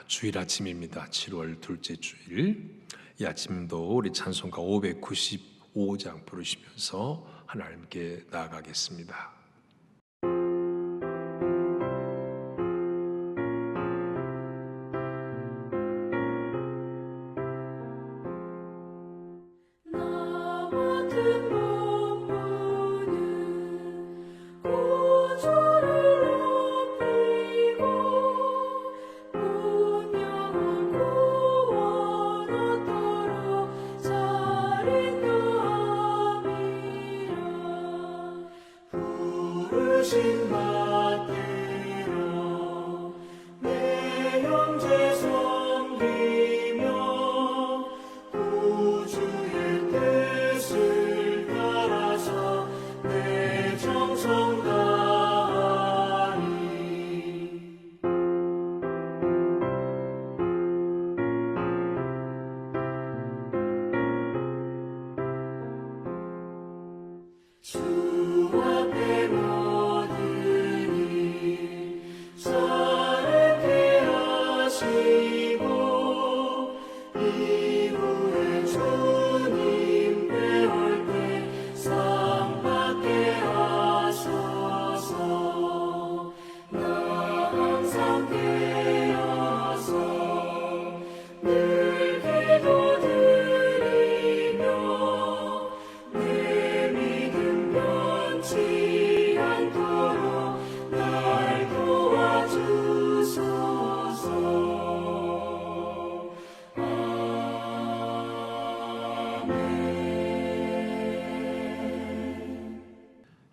주일 아침입니다. 7월 둘째 주일. 이 아침도 우리 찬송가 595장 부르시면서 하나님께 나아가겠습니다.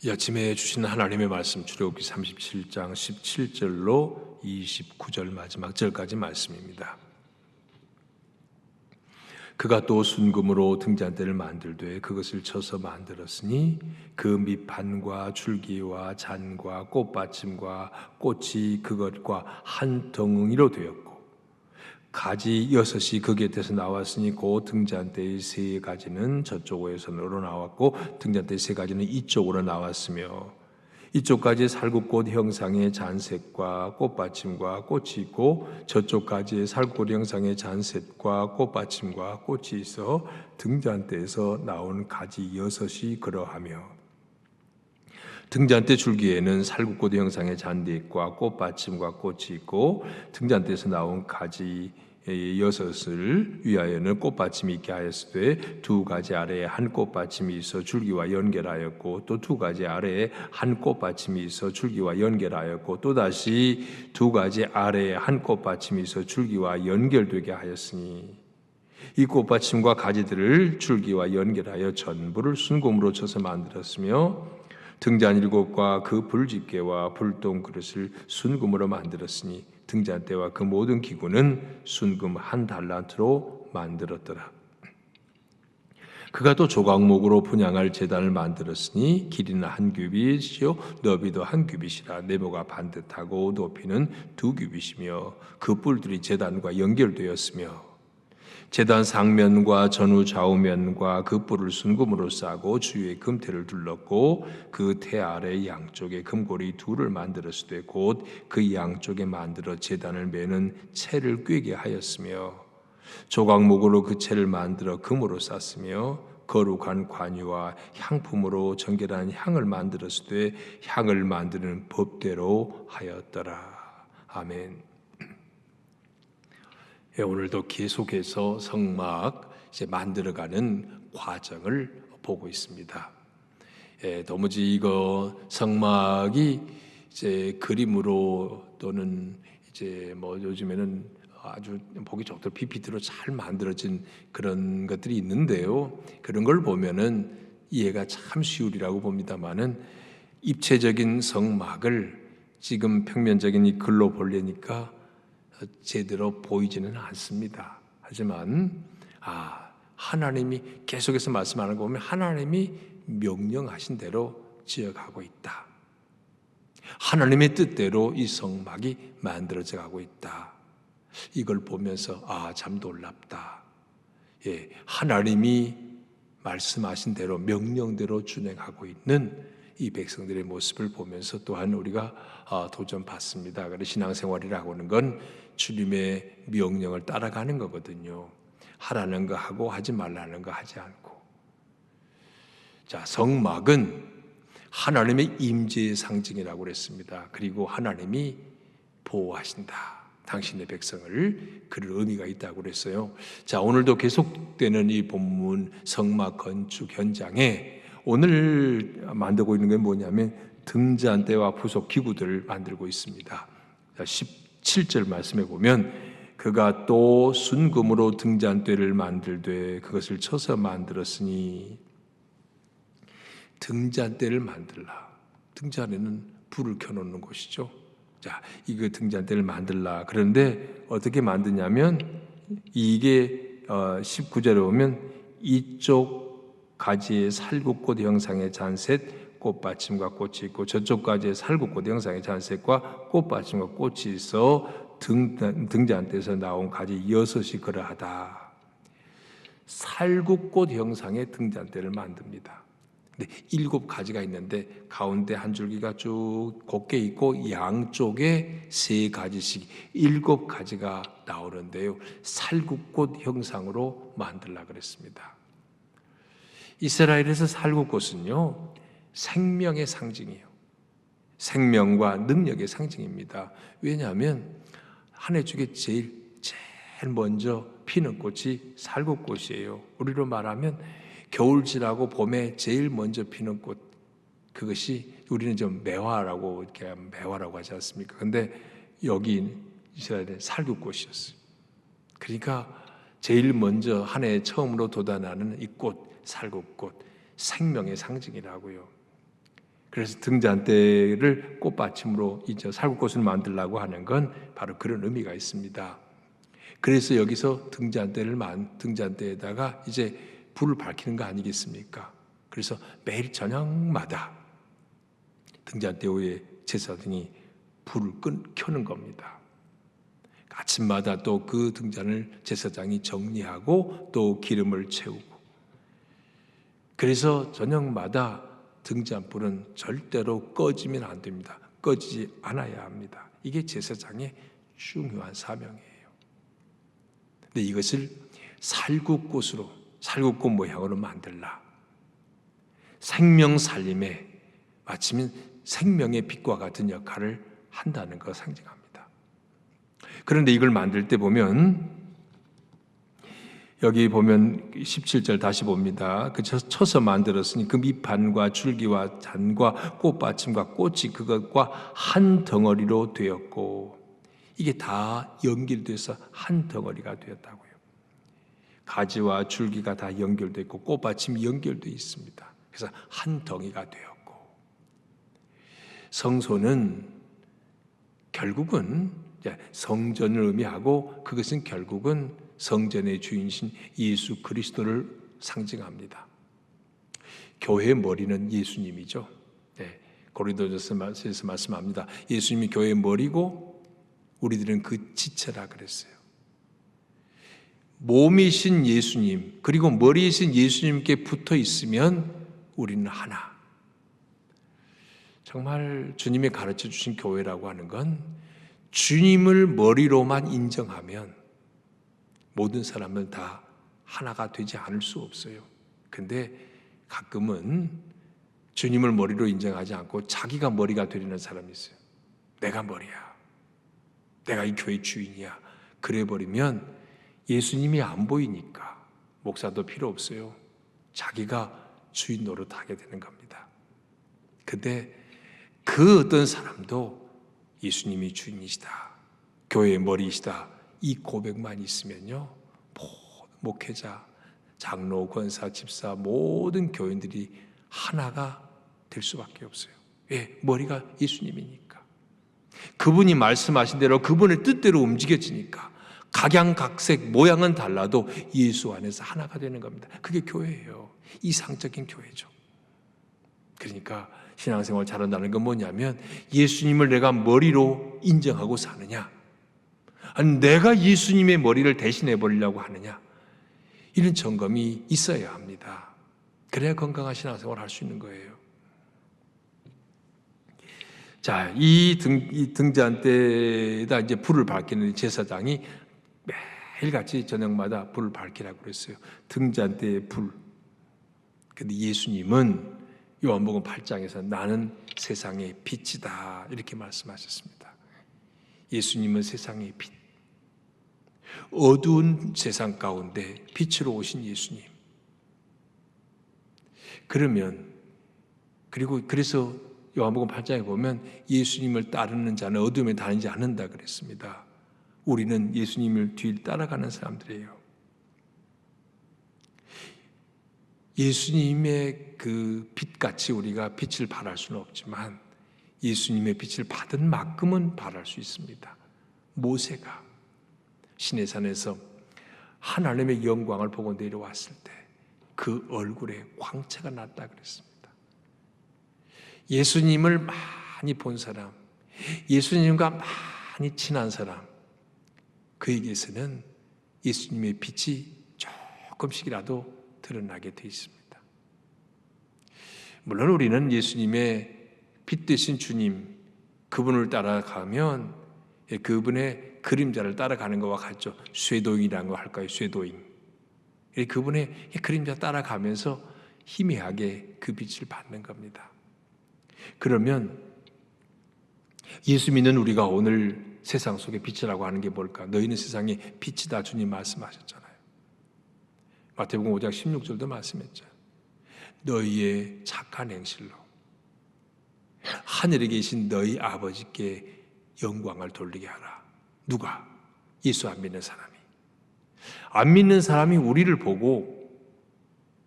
이 아침에 주신 하나님의 말씀 출애굽기 37장 17절로 29절 마지막 절까지 말씀입니다. 그가 또 순금으로 등잔대를 만들되 그것을 쳐서 만들었으니 그 밑판과 줄기와 잔과 꽃받침과 꽃이 그것과 한 덩이로 되었고 가지 6이 그 곁에서 나왔으니 그 등잔대의 3가지는 저쪽에서 나왔고 등잔대의 3가지는 이쪽으로 나왔으며 이쪽 가지에 살구꽃 형상의 잔셋과 꽃받침과 꽃이 있고 저쪽 가지에 살구꽃 형상의 잔셋과 꽃받침과 꽃이 있어 등잔대에서 나온 가지 6이 그러하며 등잔대 줄기에는 살구꽃 형상의 잔디과 꽃받침과 꽃이 있고 등잔대에서 나온 가지 6을 위하여는 꽃받침이 있게 하였으되 2가지 아래에 한 꽃받침이 있어 줄기와 연결하였고 또 2가지 아래에 한 꽃받침이 있어 줄기와 연결하였고 또다시 2가지 아래에 한 꽃받침이 있어 줄기와 연결되게 하였으니 이 꽃받침과 가지들을 줄기와 연결하여 전부를 순금으로 쳐서 만들었으며 등잔 7곳과 그 불집게와 불똥 그릇을 순금으로 만들었으니 등잔대와 그 모든 기구는 순금 1달란트로 만들었더라. 그가 또 조각목으로 분향할 제단을 만들었으니 길이는 1규빗이요 너비도 1규빗이라 네모가 반듯하고 높이는 2규빗이며 그 뿔들이 제단과 연결되었으며 제단 상면과 전후 좌우면과 그 뿔을 순금으로 싸고 주위에 금태를 둘렀고 그 태 아래 양쪽에 금고리 2를 만들었으되 곧 그 양쪽에 만들어 제단을 매는 채를 꿰게 하였으며 조각목으로 그 채를 만들어 금으로 쌌으며 거룩한 관유와 향품으로 정결한 향을 만들었으되 향을 만드는 법대로 하였더라. 아멘. 오늘도 계속해서 성막 만들어가는 과정을 보고 있습니다. 도무지 이거 성막이 이제 그림으로 또는 이제 뭐 요즘에는 아주 보기 좋도록 PPT로 잘 만들어진 그런 것들이 있는데요. 그런 걸 보면은 이해가 참 쉬우리라고 봅니다만은 입체적인 성막을 지금 평면적인 이 글로 보려니까 제대로 보이지는 않습니다. 하지만 하나님이 계속해서 말씀하는 거 보면 하나님이 명령하신 대로 지어가고 있다. 하나님의 뜻대로 이 성막이 만들어져 가고 있다. 이걸 보면서 참 놀랍다. 하나님이 말씀하신 대로 명령대로 준행하고 있는 이 백성들의 모습을 보면서 또한 우리가 도전받습니다. 그래서 신앙생활이라고 하는 건 주님의 명령을 따라가는 거거든요. 하라는 거 하고 하지 말라는 거 하지 않고. 자, 성막은 하나님의 임재의 상징이라고 그랬습니다. 그리고 하나님이 보호하신다. 당신의 백성을, 그런 의미가 있다고 그랬어요. 자, 오늘도 계속되는 이 본문 성막 건축 현장에 오늘 만들고 있는 게 뭐냐면 등잔대와 부속 기구들을 만들고 있습니다. 17절 말씀에 보면 그가 또 순금으로 등잔대를 만들되 그것을 쳐서 만들었으니. 등잔대를 만들라. 등잔에는 불을 켜놓는 곳이죠. 자, 이거 등잔대를 만들라. 그런데 어떻게 만드냐면 이게 19절에 보면 이쪽 가지에 살구꽃 형상의 잔셋 꽃받침과 꽃이 있고 저쪽 가지에 살구꽃 형상의 잔셋과 꽃받침과 꽃이 있어 등잔대에서 나온 가지 6이 그러하다. 살구꽃 형상의 등잔대를 만듭니다. 7가지가 있는데 가운데 한 줄기가 쭉 곱게 있고 양쪽에 3가지씩 7가지가 나오는데요. 살구꽃 형상으로 만들라 그랬습니다. 이스라엘에서 살구꽃은요, 생명의 상징이에요. 생명과 능력의 상징입니다. 왜냐하면 한 해 중에 제일 먼저 피는 꽃이 살구꽃이에요. 우리로 말하면 겨울 지나고 봄에 제일 먼저 피는 꽃, 그것이 우리는 좀 매화라고 하지 않습니까? 근데 여기 이스라엘은 살구꽃이었어요. 그러니까 제일 먼저 한 해 처음으로 돋아나는 이 꽃, 살구꽃, 생명의 상징이라고요. 그래서 등잔대를 꽃받침으로 이제 살구꽃을 만들려고 하는 건 바로 그런 의미가 있습니다. 그래서 여기서 등잔대에다가 이제 불을 밝히는 거 아니겠습니까? 그래서 매일 저녁마다 등잔대 위에 제사장이 불을 켜는 겁니다. 아침마다 또 그 등잔을 제사장이 정리하고 또 기름을 채우고. 그래서 저녁마다 등잔불은 절대로 꺼지면 안 됩니다. 꺼지지 않아야 합니다. 이게 제사장의 중요한 사명이에요. 근데 이것을 살구꽃으로, 살구꽃 모양으로 만들라. 생명 살림에 마치면 생명의 빛과 같은 역할을 한다는 것 상징합니다. 그런데 이걸 만들 때 보면 여기 보면 17절 다시 봅니다. 그 쳐서 만들었으니 그 밑판과 줄기와 잔과 꽃받침과 꽃이 그것과 한 덩어리로 되었고, 이게 다 연결돼서 한 덩어리가 되었다고요. 가지와 줄기가 다 연결되어 있고 꽃받침이 연결되어 있습니다. 그래서 한 덩이가 되었고, 성소는 결국은 성전을 의미하고 그것은 결국은 성전의 주인이신 예수 그리스도를 상징합니다. 교회의 머리는 예수님이죠. 고린도전서에서 말씀합니다. 예수님이 교회의 머리고 우리들은 그 지체라 그랬어요. 몸이신 예수님, 그리고 머리이신 예수님께 붙어 있으면 우리는 하나. 정말 주님이 가르쳐 주신 교회라고 하는 건 주님을 머리로만 인정하면 모든 사람은 다 하나가 되지 않을 수 없어요. 근데 가끔은 주님을 머리로 인정하지 않고 자기가 머리가 되려는 사람이 있어요. 내가 머리야. 내가 이 교회 주인이야. 그래 버리면 예수님이 안 보이니까 목사도 필요 없어요. 자기가 주인 노릇하게 되는 겁니다. 근데 그 어떤 사람도 예수님이 주인이시다, 교회의 머리이시다, 이 고백만 있으면요, 목회자, 장로, 권사, 집사 모든 교인들이 하나가 될 수밖에 없어요. 왜? 머리가 예수님이니까. 그분이 말씀하신 대로 그분의 뜻대로 움직여지니까 각양각색 모양은 달라도 예수 안에서 하나가 되는 겁니다. 그게 교회예요. 이상적인 교회죠. 그러니까 신앙생활 잘한다는 건 뭐냐면 예수님을 내가 머리로 인정하고 사느냐, 아니 내가 예수님의 머리를 대신해 버리려고 하느냐, 이런 점검이 있어야 합니다. 그래야 건강한 신앙생활을 할 수 있는 거예요. 자, 이 등잔대에다 이제 불을 밝히는 제사장이 매일같이 저녁마다 불을 밝히라고 그랬어요. 등잔대의 불. 근데 예수님은 요한복음 8장에서 나는 세상의 빛이다 이렇게 말씀하셨습니다. 예수님은 세상의 빛. 어두운 세상 가운데 빛으로 오신 예수님. 그래서 요한복음 8장에 보면 예수님을 따르는 자는 어둠에 다니지 않는다 그랬습니다. 우리는 예수님을 뒤를 따라가는 사람들이에요. 예수님의 그 빛같이 우리가 빛을 발할 수는 없지만 예수님의 빛을 받은 만큼은 발할 수 있습니다. 모세가 시내산에서 하나님의 영광을 보고 내려왔을 때 그 얼굴에 광채가 났다 그랬습니다. 예수님을 많이 본 사람, 예수님과 많이 친한 사람, 그에게서는 예수님의 빛이 조금씩이라도 드러나게 되어 있습니다. 물론 우리는 예수님의 빛 되신 주님, 그분을 따라가면 그분의 그림자를 따라가는 것과 같죠. 쇄도인이라는 거 할까요? 쇄도인. 그분의 그림자 따라가면서 희미하게 그 빛을 받는 겁니다. 그러면 예수 믿는 우리가 오늘 세상 속의 빛이라고 하는 게 뭘까? 너희는 세상의 빛이다 주님 말씀하셨잖아요. 마태복음 5장 16절도 말씀했죠. 너희의 착한 행실로 하늘에 계신 너희 아버지께 영광을 돌리게 하라. 누가? 예수 안 믿는 사람이. 안 믿는 사람이 우리를 보고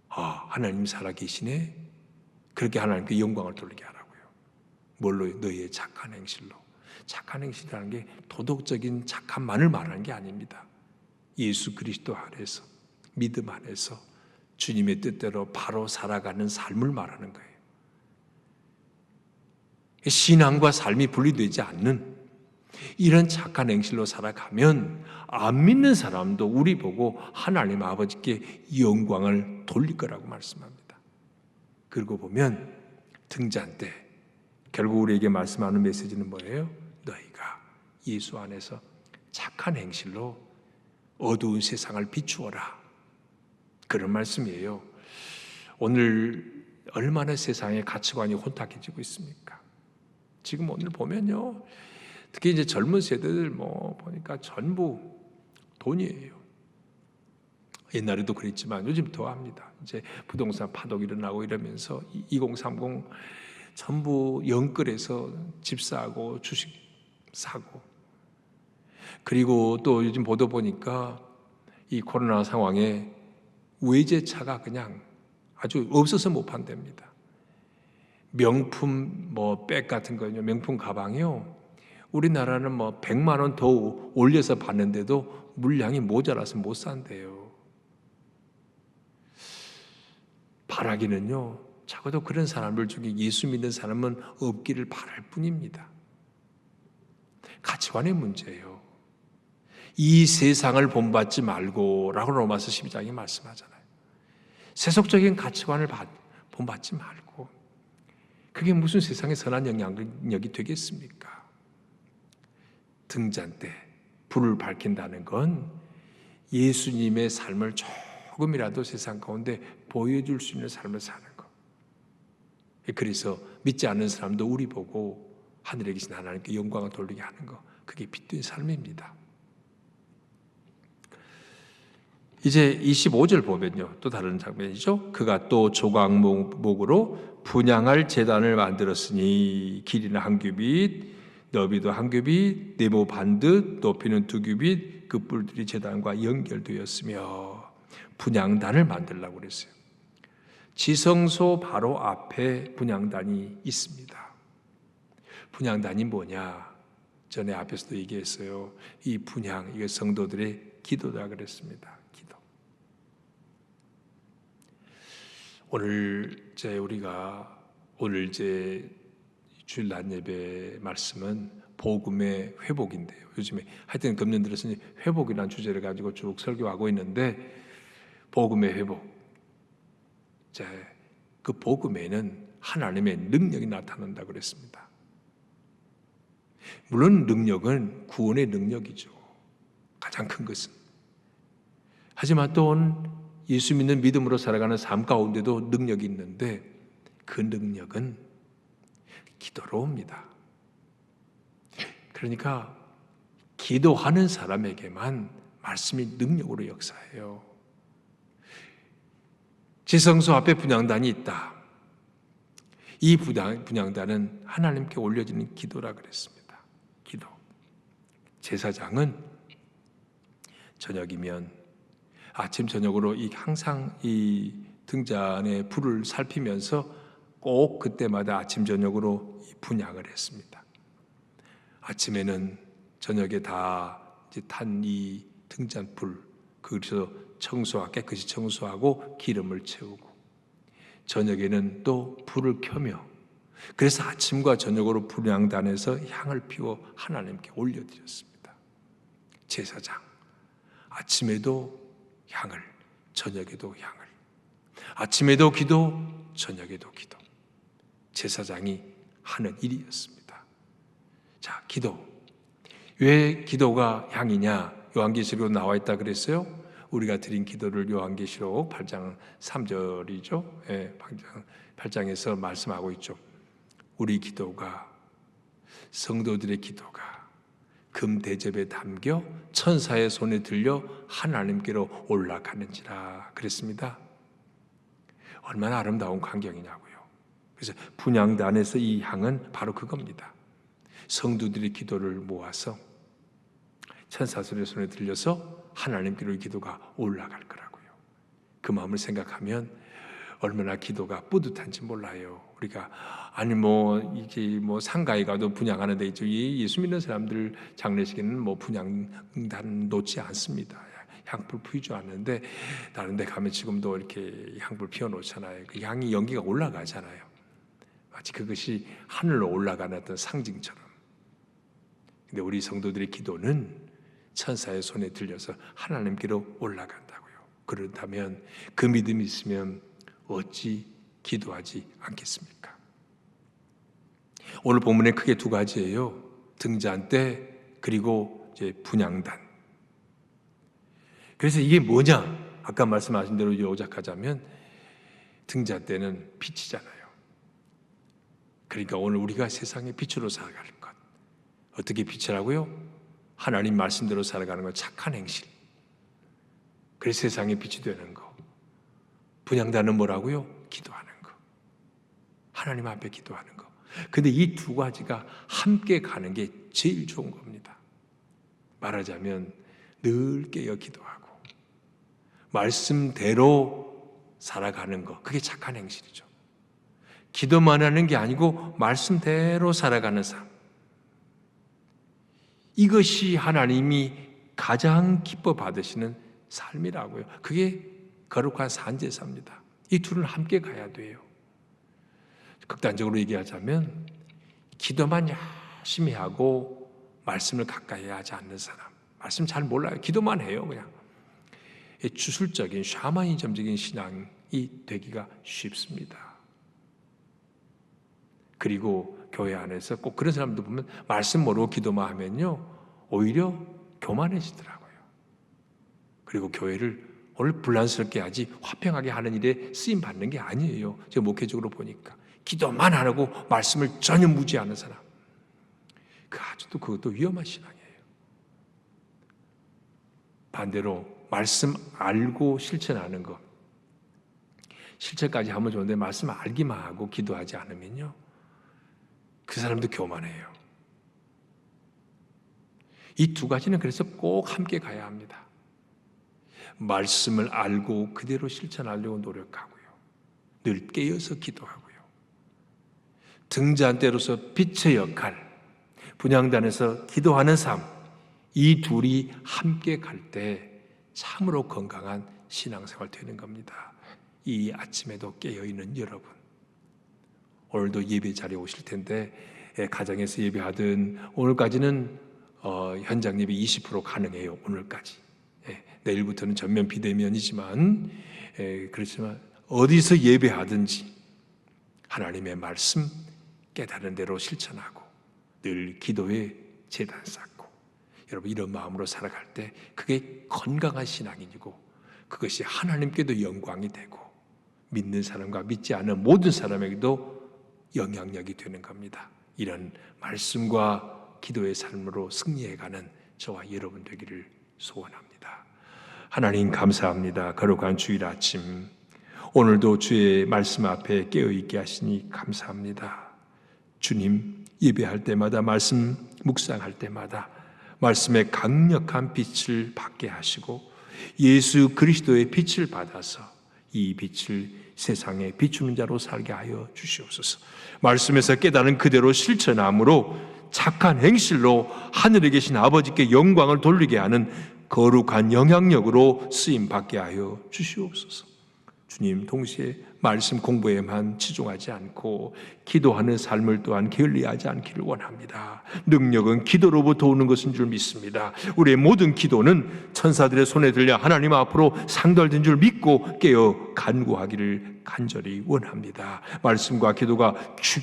하나님 살아계시네. 그렇게 하나님께 영광을 돌리게 하라고요. 뭘로? 너희의 착한 행실로. 착한 행실이라는 게 도덕적인 착함만을 말하는 게 아닙니다. 예수 그리스도 안에서, 믿음 안에서 주님의 뜻대로 바로 살아가는 삶을 말하는 거예요. 신앙과 삶이 분리되지 않는 이런 착한 행실로 살아가면 안 믿는 사람도 우리 보고 하나님 아버지께 영광을 돌릴 거라고 말씀합니다. 그리고 보면 등잔대, 결국 우리에게 말씀하는 메시지는 뭐예요? 너희가 예수 안에서 착한 행실로 어두운 세상을 비추어라. 그런 말씀이에요. 오늘 얼마나 세상의 가치관이 혼탁해지고 있습니까? 지금 오늘 보면요, 특히 이제 젊은 세대들 보니까 전부 돈이에요. 옛날에도 그랬지만 요즘 더 합니다. 이제 부동산 파동이 일어나고 이러면서 2030 전부 영끌해서 집 사고 주식 사고, 그리고 또 요즘 보도 보니까 이 코로나 상황에 외제차가 그냥 아주 없어서 못 판답니다. 명품 백 같은 거요, 명품 가방이요. 우리나라는 100만 원 더 올려서 봤는데도 물량이 모자라서 못 산대요. 바라기는요, 적어도 그런 사람들 중에 예수 믿는 사람은 없기를 바랄 뿐입니다. 가치관의 문제예요. 이 세상을 본받지 말고 라고 로마서 12장에 말씀하잖아요. 세속적인 가치관을 본받지 말고, 그게 무슨 세상에 선한 영향력이 되겠습니까? 등잔대, 불을 밝힌다는 건 예수님의 삶을 조금이라도 세상 가운데 보여줄 수 있는 삶을 사는 것. 그래서 믿지 않는 사람도 우리 보고 하늘에 계신 하나님께 영광을 돌리게 하는 것, 그게 빛된 삶입니다. 이제 25절 보면요, 또 다른 장면이죠. 그가 또 조각목으로 분향할 제단을 만들었으니 길이는 한 규빗, 너비도 한 규빗, 네모 반듯, 높이는 2규빗, 그 뿔들이 제단과 연결되었으며 분향단을 만들라고 그랬어요. 지성소 바로 앞에 분향단이 있습니다. 분향단이 뭐냐? 전에 앞에서도 얘기했어요. 이 분향, 이게 성도들의 기도다 그랬습니다. 기도. 오늘 주일 낮 예배 말씀은 복음의 회복인데요. 요즘에 하여튼 금년 들어서 회복이라는 주제를 가지고 쭉 설교하고 있는데, 복음의 회복. 그 복음에는 하나님의 능력이 나타난다고 그랬습니다. 물론 능력은 구원의 능력이죠. 가장 큰 것은. 하지만 또한 예수 믿는 믿음으로 살아가는 삶 가운데도 능력이 있는데 그 능력은 기도로 옵니다. 그러니까 기도하는 사람에게만 말씀이 능력으로 역사해요. 지성소 앞에 분향단이 있다. 이 분향단은 하나님께 올려지는 기도라 그랬습니다. 기도. 제사장은 저녁이면 아침 저녁으로 항상 이 등잔의 불을 살피면서 꼭 그때마다 아침 저녁으로 분향을 했습니다. 아침에는 저녁에 다 탄 이 등잔불 거기서 깨끗이 청소하고 기름을 채우고 저녁에는 또 불을 켜며 그래서 아침과 저녁으로 분향단에서 향을 피워 하나님께 올려드렸습니다. 제사장 아침에도 향을, 저녁에도 향을, 아침에도 기도, 저녁에도 기도. 제사장이 하는 일이었습니다. 자, 기도. 왜 기도가 향이냐? 요한계시록에 나와 있다 그랬어요. 우리가 드린 기도를 요한계시록 8장 3절이죠. 예, 8장에서 말씀하고 있죠. 우리 기도가, 성도들의 기도가 금 대접에 담겨 천사의 손에 들려 하나님께로 올라가는지라 그랬습니다. 얼마나 아름다운 광경이냐고요. 그래서 분향단에서 이 향은 바로 그겁니다. 성도들의 기도를 모아서 천사들의 손에 들려서 하나님께로 이 기도가 올라갈 거라고요. 그 마음을 생각하면 얼마나 기도가 뿌듯한지 몰라요. 우리가 이게 상가에 가도 분향하는 데 있죠. 예수 믿는 사람들 장례식에는 분향단 놓지 않습니다. 향불 피우지 않는데 다른 데 가면 지금도 이렇게 향불 피워 놓잖아요. 그 향이 연기가 올라가잖아요. 마치 그것이 하늘로 올라가는 어떤 상징처럼. 근데 우리 성도들의 기도는 천사의 손에 들려서 하나님께로 올라간다고요. 그렇다면 그 믿음이 있으면 어찌 기도하지 않겠습니까? 오늘 본문에 크게 두 가지예요. 등잔대 그리고 이제 분향단. 그래서 이게 뭐냐? 아까 말씀하신 대로 요약하자면 등잔대는 빛이잖아요. 그러니까 오늘 우리가 세상의 빛으로 살아갈 것. 어떻게 빛이라고요? 하나님 말씀대로 살아가는 것, 착한 행실. 그래서 세상의 빛이 되는 거. 분향단은 뭐라고요? 기도하는 거. 하나님 앞에 기도하는 거. 근데 이 두 가지가 함께 가는 게 제일 좋은 겁니다. 말하자면 늘 깨어 기도하고 말씀대로 살아가는 거. 그게 착한 행실이죠. 기도만 하는 게 아니고 말씀대로 살아가는 삶. 이것이 하나님이 가장 기뻐 받으시는 삶이라고요. 그게 거룩한 산제사입니다. 이 둘은 함께 가야 돼요. 극단적으로 얘기하자면 기도만 열심히 하고 말씀을 가까이 하지 않는 사람, 말씀 잘 몰라요. 기도만 해요. 그냥 주술적인 샤머니즘적인 신앙이 되기가 쉽습니다. 그리고 교회 안에서 꼭 그런 사람들 보면 말씀 모르고 기도만 하면요 오히려 교만해지더라고요. 그리고 교회를 오늘 불란스럽게 하지 화평하게 하는 일에 쓰임 받는 게 아니에요. 제가 목회적으로 보니까 기도만 안 하고 말씀을 전혀 무지하는 사람, 그것도 위험한 신앙이에요. 반대로 말씀 알고 실천하는 것, 실천까지 하면 좋은데 말씀 알기만 하고 기도하지 않으면요 그 사람도 교만해요. 이 두 가지는 그래서 꼭 함께 가야 합니다. 말씀을 알고 그대로 실천하려고 노력하고요. 늘 깨어서 기도하고요. 등잔대로서 빛의 역할, 분향단에서 기도하는 삶, 이 둘이 함께 갈 때 참으로 건강한 신앙생활 되는 겁니다. 이 아침에도 깨어있는 여러분, 오늘도 예배 자리에 오실 텐데 가정에서 예배하든 오늘까지는 현장 예배 20% 가능해요. 오늘까지. 내일부터는 전면 비대면이지만 그렇지만 어디서 예배하든지 하나님의 말씀 깨달은 대로 실천하고 늘 기도에 제단 쌓고, 여러분 이런 마음으로 살아갈 때 그게 건강한 신앙이고 그것이 하나님께도 영광이 되고 믿는 사람과 믿지 않는 모든 사람에게도 영향력이 되는 겁니다. 이런 말씀과 기도의 삶으로 승리해가는 저와 여러분 되기를 소원합니다. 하나님 감사합니다. 거룩한 주일 아침, 오늘도 주의 말씀 앞에 깨어있게 하시니 감사합니다. 주님, 예배할 때마다, 말씀 묵상할 때마다 말씀의 강력한 빛을 받게 하시고 예수 그리스도의 빛을 받아서 이 빛을 세상에 비추는 자로 살게 하여 주시옵소서. 말씀에서 깨달은 그대로 실천함으로 착한 행실로 하늘에 계신 아버지께 영광을 돌리게 하는 거룩한 영향력으로 쓰임받게 하여 주시옵소서. 주님, 동시에 말씀 공부에만 치중하지 않고 기도하는 삶을 또한 게을리하지 않기를 원합니다. 능력은 기도로부터 오는 것인 줄 믿습니다. 우리의 모든 기도는 천사들의 손에 들려 하나님 앞으로 상달된 줄 믿고 깨어 간구하기를 간절히 원합니다. 말씀과 기도가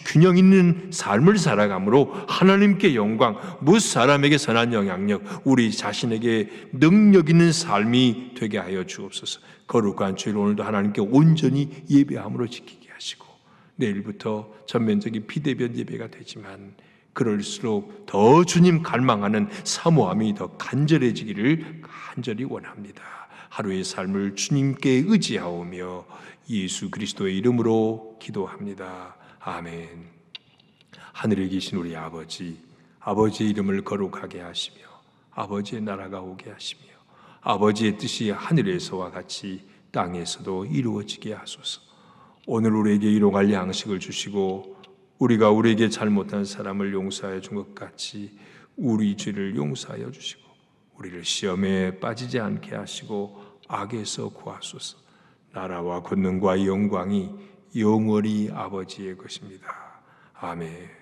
균형 있는 삶을 살아가므로 하나님께 영광, 무엇 사람에게 선한 영향력, 우리 자신에게 능력 있는 삶이 되게 하여 주옵소서. 거룩한 주일 오늘도 하나님께 온전히 예배함으로 지키게 하시고 내일부터 전면적인 비대면 예배가 되지만 그럴수록 더 주님 갈망하는 사모함이 더 간절해지기를 간절히 원합니다. 하루의 삶을 주님께 의지하오며 예수 그리스도의 이름으로 기도합니다. 아멘. 하늘에 계신 우리 아버지, 아버지의 이름을 거룩하게 하시며 아버지의 나라가 오게 하시며 아버지의 뜻이 하늘에서와 같이 땅에서도 이루어지게 하소서. 오늘 우리에게 일용할 양식을 주시고 우리가 우리에게 잘못한 사람을 용서하여 준 것 같이 우리 죄를 용서하여 주시고 우리를 시험에 빠지지 않게 하시고 악에서 구하소서. 나라와 권능과 영광이 영원히 아버지의 것입니다. 아멘.